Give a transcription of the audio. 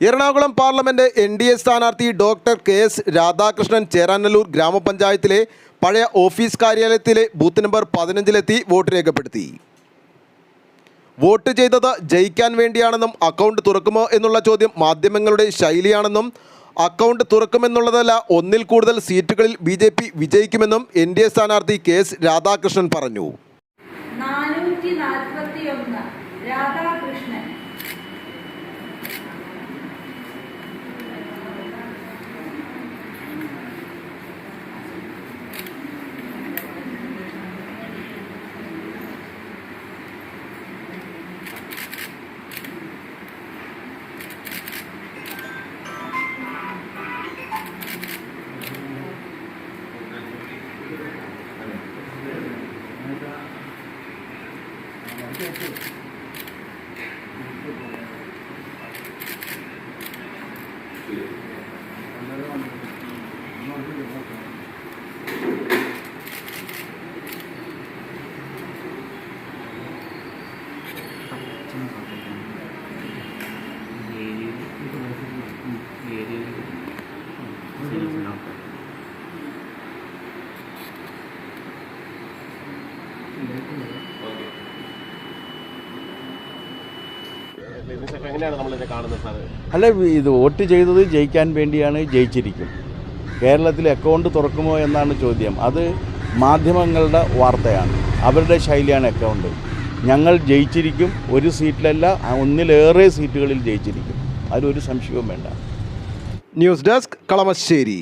Ernakulam parliament NDA സ്ഥാനാർത്ഥി doctor KS Radhakrishnan Cheranallur ഗ്രാമപഞ്ചായത്തിലെ പഴയ ഓഫീസ് കാര്യാലയത്തിലെ ബൂത്ത് നമ്പർ 15-ലെത്തി വോട്ട് രേഖപ്പെടുത്തി. വോട്ട് ചെയ്തത് ജയിക്കാൻ വേണ്ടിയാണെന്നും അക്കൗണ്ട് തുറക്കുമോ എന്നുള്ള ചോദ്യം മാധ്യമങ്ങളുടെ ശൈലിയാണെന്നും അക്കൗണ്ട് തുറക്കുമെന്നുള്ളതല്ല, ഒന്നിൽ കൂടുതൽ സീറ്റുകളിൽ BJP വിജയിക്കുമെന്നും NDA സ്ഥാനാർത്ഥി KS രാധാകൃഷ്ണൻ പറഞ്ഞു. 441 രാധാകൃഷ്ണൻ. അല്ല, ഇത് വോട്ട് ചെയ്തത് ജയിക്കാൻ വേണ്ടിയാണ്, ജയിച്ചിരിക്കും. കേരളത്തിൽ അക്കൗണ്ട് തുറക്കുമോ എന്നാണ് ചോദ്യം. അത് മാധ്യമങ്ങളുടെ വാർത്തയാണ്, അവരുടെ ശൈലിയാണ് അക്കൗണ്ട്. ഞങ്ങൾ ജയിച്ചിരിക്കും, ഒരു സീറ്റിലല്ല ഒന്നിലേറെ സീറ്റുകളിൽ ജയിച്ചിരിക്കും, അതിലൊരു സംശയവും വേണ്ട. News desk, Kalamassery.